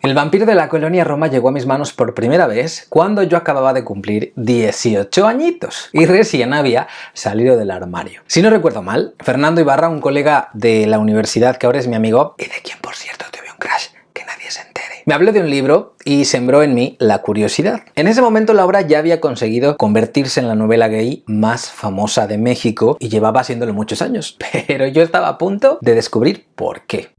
El vampiro de la colonia Roma llegó a mis manos por primera vez cuando yo acababa de cumplir 18 añitos y recién había salido del armario. Si no recuerdo mal, Fernando Ibarra, un colega de la universidad que ahora es mi amigo y de quien por cierto tuve un crush, que nadie se entere, me habló de un libro y sembró en mí la curiosidad. En ese momento la obra ya había conseguido convertirse en la novela gay más famosa de México y llevaba haciéndolo muchos años, pero yo estaba a punto de descubrir por qué.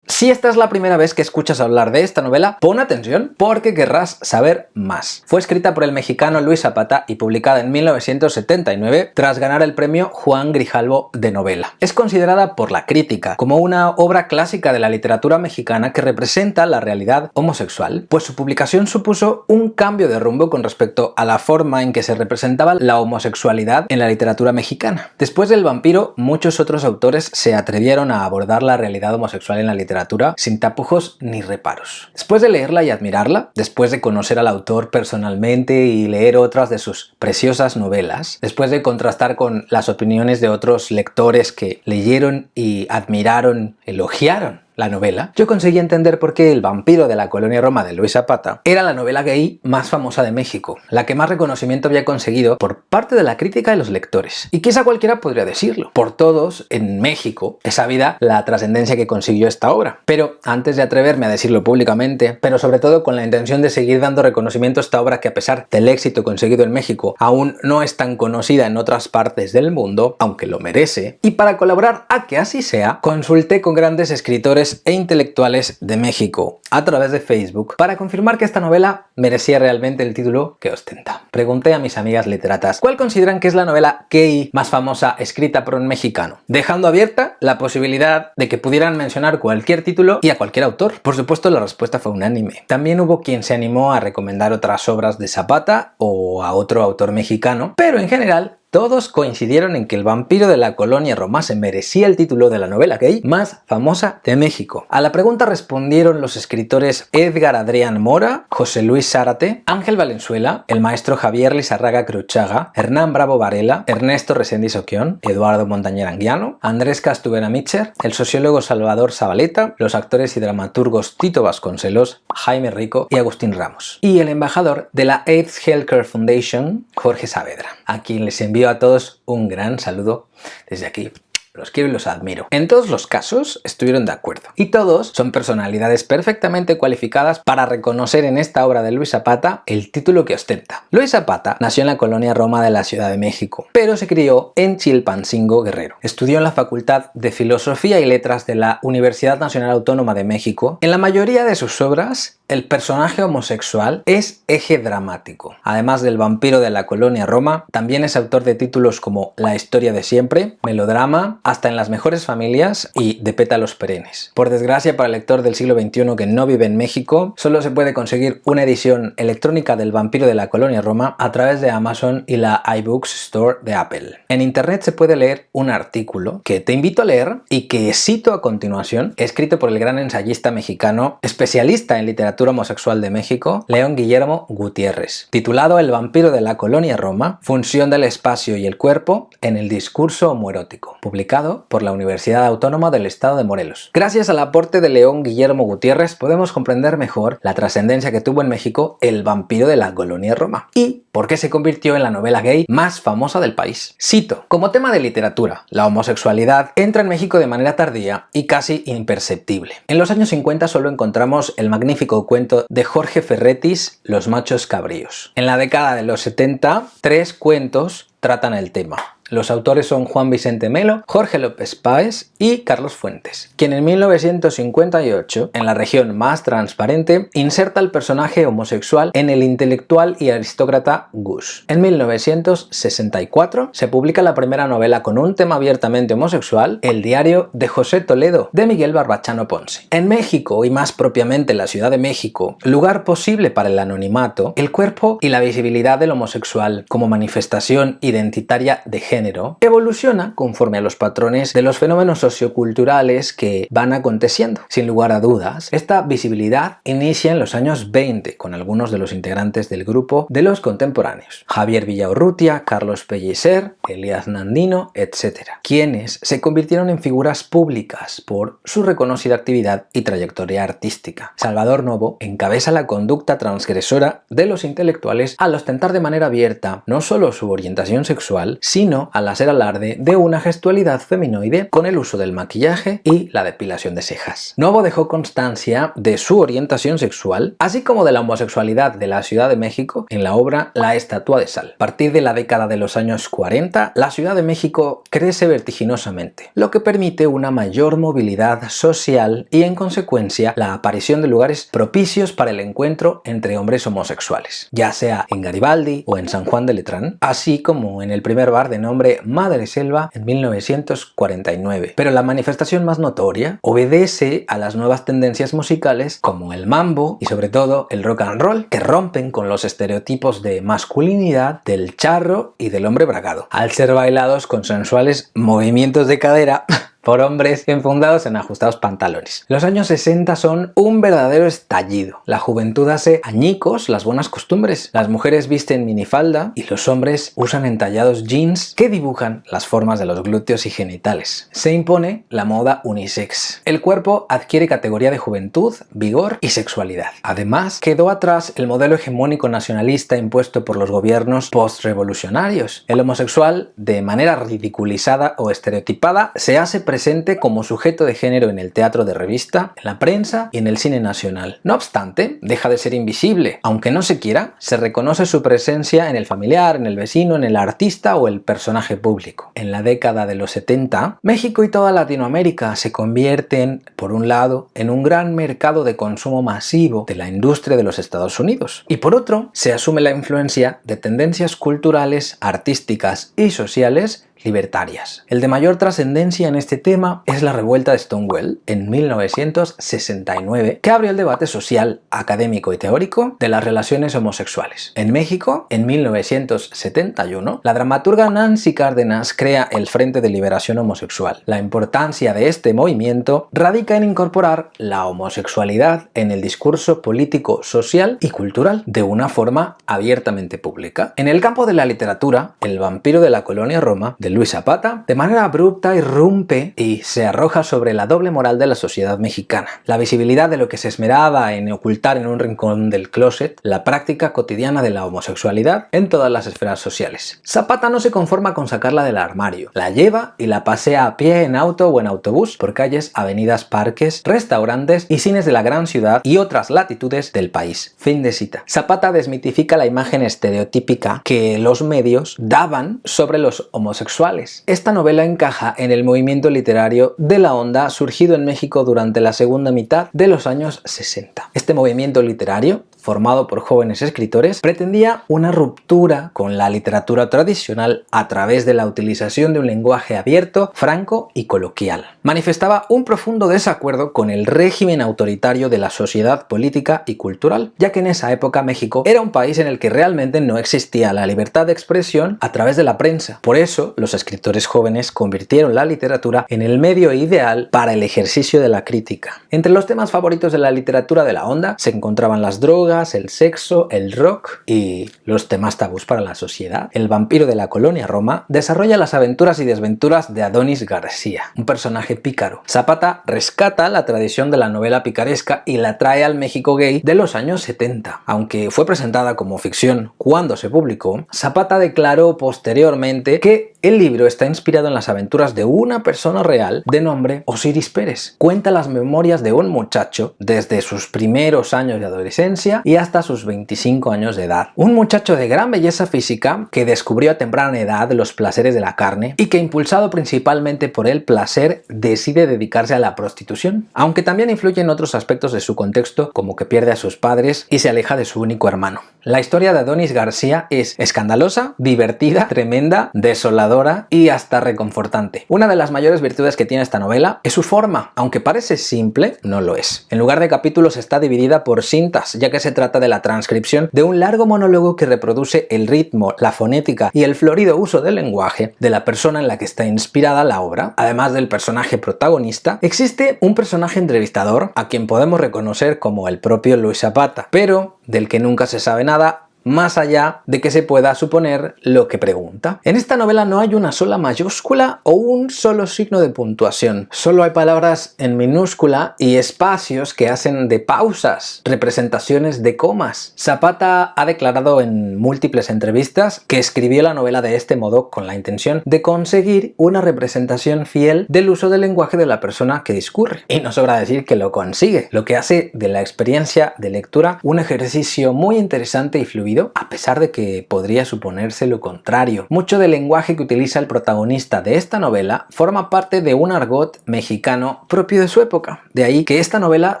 Si esta es la primera vez que escuchas hablar de esta novela, pon atención porque querrás saber más. Fue escrita por el mexicano Luis Zapata y publicada en 1979 tras ganar el premio Juan Grijalvo de novela. Es considerada por la crítica como una obra clásica de la literatura mexicana que representa la realidad homosexual, pues su publicación supuso un cambio de rumbo con respecto a la forma en que se representaba la homosexualidad en la literatura mexicana. Después del vampiro, muchos otros autores se atrevieron a abordar la realidad homosexual en la literatura sin tapujos ni reparos. Después de leerla y admirarla, después de conocer al autor personalmente y leer otras de sus preciosas novelas, después de contrastar con las opiniones de otros lectores que leyeron y admiraron, elogiaron la novela, yo conseguí entender por qué El vampiro de la colonia Roma de Luis Zapata era la novela gay más famosa de México, la que más reconocimiento había conseguido por parte de la crítica y los lectores. Y quizá cualquiera podría decirlo. Por todos, en México, es sabida la trascendencia que consiguió esta obra. Pero antes de atreverme a decirlo públicamente, pero sobre todo con la intención de seguir dando reconocimiento a esta obra que a pesar del éxito conseguido en México, aún no es tan conocida en otras partes del mundo, aunque lo merece, y para colaborar a que así sea, consulté con grandes escritores e intelectuales de México a través de Facebook para confirmar que esta novela merecía realmente el título que ostenta. Pregunté a mis amigas literatas cuál consideran que es la novela gay más famosa escrita por un mexicano, dejando abierta la posibilidad de que pudieran mencionar cualquier título y a cualquier autor. Por supuesto, la respuesta fue unánime. También hubo quien se animó a recomendar otras obras de Zapata o a otro autor mexicano, pero en general todos coincidieron en que El vampiro de la colonia Roma se merecía el título de la novela gay más famosa de México. A la pregunta respondieron los escritores Edgar Adrián Mora, José Luis Zárate, Ángel Valenzuela, el maestro Javier Lizarraga Cruchaga, Hernán Bravo Varela, Ernesto Reséndiz Oquión, Eduardo Montañer Anguiano, Andrés Castubera Mitcher, el sociólogo Salvador Zabaleta, los actores y dramaturgos Tito Vasconcelos, Jaime Rico y Agustín Ramos, y el embajador de la AIDS Healthcare Foundation, Jorge Saavedra, a quien les envío a todos un gran saludo desde aquí. Los quiero y los admiro. En todos los casos estuvieron de acuerdo. Y todos son personalidades perfectamente cualificadas para reconocer en esta obra de Luis Zapata el título que ostenta. Luis Zapata nació en la colonia Roma de la Ciudad de México, pero se crió en Chilpancingo, Guerrero. Estudió en la Facultad de Filosofía y Letras de la Universidad Nacional Autónoma de México. En la mayoría de sus obras, el personaje homosexual es eje dramático. Además del vampiro de la colonia Roma, también es autor de títulos como La historia de siempre, Melodrama, Hasta en las mejores familias y De pétalos perennes. Por desgracia para el lector del siglo XXI que no vive en México, solo se puede conseguir una edición electrónica del vampiro de la colonia Roma a través de Amazon y la iBooks Store de Apple. En internet se puede leer un artículo que te invito a leer y que cito a continuación, escrito por el gran ensayista mexicano, especialista en literatura homosexual de México, León Guillermo Gutiérrez, titulado El vampiro de la colonia Roma, función del espacio y el cuerpo en el discurso homoerótico, publicado por la Universidad Autónoma del Estado de Morelos. Gracias al aporte de León Guillermo Gutiérrez podemos comprender mejor la trascendencia que tuvo en México El vampiro de la colonia Roma y por qué se convirtió en la novela gay más famosa del país. Cito: como tema de literatura, la homosexualidad entra en México de manera tardía y casi imperceptible. En los años 50 solo encontramos el magnífico cuento de Jorge Ferretis, Los machos cabríos. En la década de los 70, 3 cuentos tratan el tema. Los autores son Juan Vicente Melo, Jorge López Páez y Carlos Fuentes, quien en 1958, en La región más transparente, inserta el personaje homosexual en el intelectual y aristócrata Gus. En 1964 se publica la primera novela con un tema abiertamente homosexual, El diario de José Toledo, de Miguel Barbachano Ponce. En México, y más propiamente en la Ciudad de México, lugar posible para el anonimato, el cuerpo y la visibilidad del homosexual como manifestación identitaria de género género evoluciona conforme a los patrones de los fenómenos socioculturales que van aconteciendo. Sin lugar a dudas, esta visibilidad inicia en los años 20 con algunos de los integrantes del grupo de los contemporáneos: Javier Villaurrutia, Carlos Pellicer, Elías Nandino, etc., quienes se convirtieron en figuras públicas por su reconocida actividad y trayectoria artística. Salvador Novo encabeza la conducta transgresora de los intelectuales al ostentar de manera abierta no solo su orientación sexual, sino al hacer alarde de una gestualidad feminoide con el uso del maquillaje y la depilación de cejas. Novo dejó constancia de su orientación sexual, así como de la homosexualidad de la Ciudad de México en la obra La Estatua de Sal. A partir de la década de los años 40, la Ciudad de México crece vertiginosamente, lo que permite una mayor movilidad social y, en consecuencia, la aparición de lugares propicios para el encuentro entre hombres homosexuales, ya sea en Garibaldi o en San Juan de Letrán, así como en el primer bar de nombre Madre Selva en 1949. Pero la manifestación más notoria obedece a las nuevas tendencias musicales como el mambo y sobre todo el rock and roll, que rompen con los estereotipos de masculinidad del charro y del hombre bragado, al ser bailados con sensuales movimientos de cadera por hombres enfundados en ajustados pantalones. Los años 60 son un verdadero estallido. La juventud hace añicos las buenas costumbres. Las mujeres visten minifalda y los hombres usan entallados jeans que dibujan las formas de los glúteos y genitales. Se impone la moda unisex. El cuerpo adquiere categoría de juventud, vigor y sexualidad. Además, quedó atrás el modelo hegemónico nacionalista impuesto por los gobiernos postrevolucionarios. El homosexual, de manera ridiculizada o estereotipada, se hace presente como sujeto de género en el teatro de revista, en la prensa y en el cine nacional. No obstante, deja de ser invisible. Aunque no se quiera, se reconoce su presencia en el familiar, en el vecino, en el artista o el personaje público. En la década de los 70, México y toda Latinoamérica se convierten, por un lado, en un gran mercado de consumo masivo de la industria de los Estados Unidos, y por otro, se asume la influencia de tendencias culturales, artísticas y sociales libertarias. El de mayor trascendencia en este tema es la revuelta de Stonewall en 1969, que abrió el debate social, académico y teórico de las relaciones homosexuales. En México, en 1971, la dramaturga Nancy Cárdenas crea el Frente de Liberación Homosexual. La importancia de este movimiento radica en incorporar la homosexualidad en el discurso político, social y cultural de una forma abiertamente pública. En el campo de la literatura, El vampiro de la colonia Roma, de Luis Zapata, de manera abrupta irrumpe y se arroja sobre la doble moral de la sociedad mexicana. La visibilidad de lo que se esmeraba en ocultar en un rincón del closet, la práctica cotidiana de la homosexualidad en todas las esferas sociales. Zapata no se conforma con sacarla del armario, la lleva y la pasea a pie, en auto o en autobús por calles, avenidas, parques, restaurantes y cines de la gran ciudad y otras latitudes del país. Fin de cita. Zapata desmitifica la imagen estereotípica que los medios daban sobre los homosexuales. Esta novela encaja en el movimiento literario de la onda surgido en México durante la segunda mitad de los años 60. Este movimiento literario, formado por jóvenes escritores, pretendía una ruptura con la literatura tradicional a través de la utilización de un lenguaje abierto, franco y coloquial. Manifestaba un profundo desacuerdo con el régimen autoritario de la sociedad política y cultural, ya que en esa época México era un país en el que realmente no existía la libertad de expresión a través de la prensa. Por eso, los escritores jóvenes convirtieron la literatura en el medio ideal para el ejercicio de la crítica. Entre los temas favoritos de la literatura de la onda se encontraban las drogas, el sexo, el rock y los temas tabús para la sociedad. El vampiro de la colonia Roma desarrolla las aventuras y desventuras de Adonis García, un personaje pícaro. Zapata rescata la tradición de la novela picaresca y la trae al México gay de los años 70. Aunque fue presentada como ficción cuando se publicó, Zapata declaró posteriormente que el libro está inspirado en las aventuras de una persona real de nombre Osiris Pérez. Cuenta las memorias de un muchacho desde sus primeros años de adolescencia y hasta sus 25 años de edad. Un muchacho de gran belleza física que descubrió a temprana edad los placeres de la carne y que, impulsado principalmente por el placer, decide dedicarse a la prostitución, aunque también influye en otros aspectos de su contexto, como que pierde a sus padres y se aleja de su único hermano. La historia de Adonis García es escandalosa, divertida, tremenda, desoladora y hasta reconfortante. Una de las mayores virtudes que tiene esta novela es su forma. Aunque parece simple, no lo es. En lugar de capítulos está dividida por cintas, ya que se se trata de la transcripción de un largo monólogo que reproduce el ritmo, la fonética y el florido uso del lenguaje de la persona en la que está inspirada la obra. Además del personaje protagonista, existe un personaje entrevistador a quien podemos reconocer como el propio Luis Zapata, pero del que nunca se sabe nada, más allá de que se pueda suponer lo que pregunta. En esta novela no hay una sola mayúscula o un solo signo de puntuación. Solo hay palabras en minúscula y espacios que hacen de pausas, representaciones de comas. Zapata ha declarado en múltiples entrevistas que escribió la novela de este modo con la intención de conseguir una representación fiel del uso del lenguaje de la persona que discurre. Y no sobra decir que lo consigue, lo que hace de la experiencia de lectura un ejercicio muy interesante y fluido, a pesar de que podría suponerse lo contrario. Mucho del lenguaje que utiliza el protagonista de esta novela forma parte de un argot mexicano propio de su época. De ahí que esta novela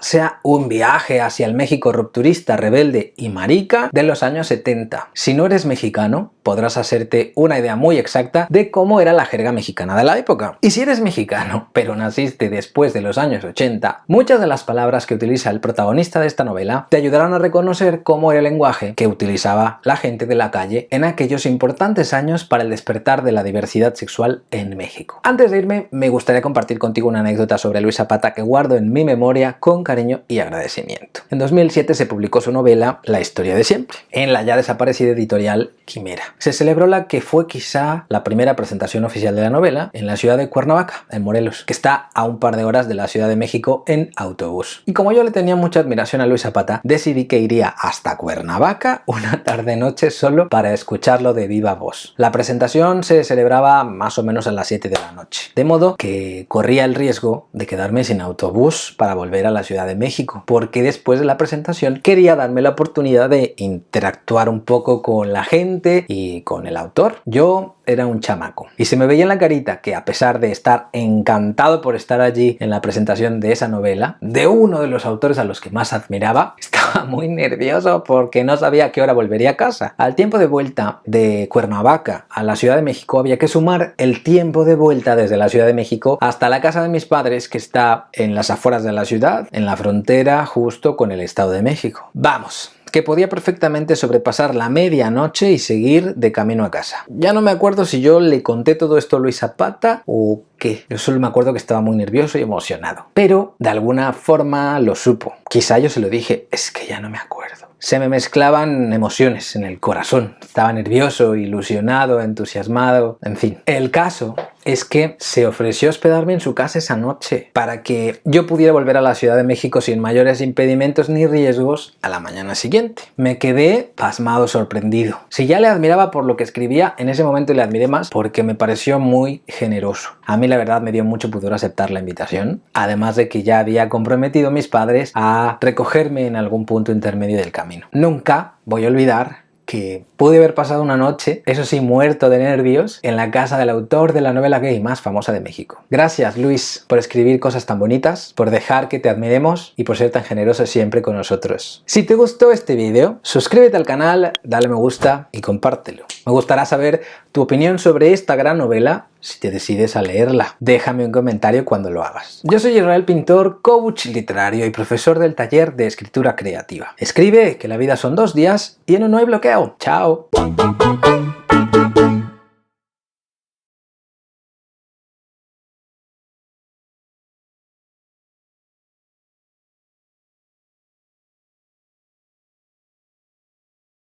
sea un viaje hacia el México rupturista, rebelde y marica de los años 70. Si no eres mexicano, podrás hacerte una idea muy exacta de cómo era la jerga mexicana de la época. Y si eres mexicano, pero naciste después de los años 80, muchas de las palabras que utiliza el protagonista de esta novela te ayudarán a reconocer cómo era el lenguaje que utilizaba la gente de la calle en aquellos importantes años para el despertar de la diversidad sexual en México. Antes de irme, me gustaría compartir contigo una anécdota sobre Luis Zapata que guardo en mi memoria con cariño y agradecimiento. En 2007 se publicó su novela La historia de siempre, en la ya desaparecida editorial Quimera. Se celebró la que fue quizá la primera presentación oficial de la novela en la ciudad de Cuernavaca, en Morelos, que está a un par de horas de la Ciudad de México en autobús. Y como yo le tenía mucha admiración a Luis Zapata, decidí que iría hasta Cuernavaca una tarde-noche solo para escucharlo de viva voz. La presentación se celebraba más o menos a las 7 de la noche, de modo que corría el riesgo de quedarme sin autobús para volver a la Ciudad de México, porque después de la presentación quería darme la oportunidad de interactuar un poco con la gente y con el autor. Yo era un chamaco y se me veía en la carita que, a pesar de estar encantado por estar allí en la presentación de esa novela, de uno de los autores a los que más admiraba, estaba muy nervioso porque no sabía a qué hora volvería a casa. Al tiempo de vuelta de Cuernavaca a la Ciudad de México había que sumar el tiempo de vuelta desde la Ciudad de México hasta la casa de mis padres, que está en las afueras de la ciudad, en la frontera justo con el Estado de México. Vamos, que podía perfectamente sobrepasar la medianoche y seguir de camino a casa. Ya no me acuerdo si yo le conté todo esto a Luis Zapata o qué. Yo solo me acuerdo que estaba muy nervioso y emocionado. Pero de alguna forma lo supo. Quizá yo se lo dije, es que ya no me acuerdo. Se me mezclaban emociones en el corazón. Estaba nervioso, ilusionado, entusiasmado, en fin. El caso es que se ofreció hospedarme en su casa esa noche para que yo pudiera volver a la Ciudad de México sin mayores impedimentos ni riesgos a la mañana siguiente. Me quedé pasmado, sorprendido. Si ya le admiraba por lo que escribía, en ese momento le admiré más porque me pareció muy generoso. A mí la verdad me dio mucho pudor aceptar la invitación, además de que ya había comprometido a mis padres a recogerme en algún punto intermedio del camino. Nunca voy a olvidar que pude haber pasado una noche, eso sí, muerto de nervios, en la casa del autor de la novela gay más famosa de México. Gracias, Luis, por escribir cosas tan bonitas, por dejar que te admiremos y por ser tan generoso siempre con nosotros. Si te gustó este vídeo, suscríbete al canal, dale me gusta y compártelo. Me gustará saber tu opinión sobre esta gran novela si te decides a leerla. Déjame un comentario cuando lo hagas. Yo soy Israel Pintor, coach literario y profesor del taller de escritura creativa. Escribe, que la vida son 2 días y en uno no hay bloqueo. ¡Chao!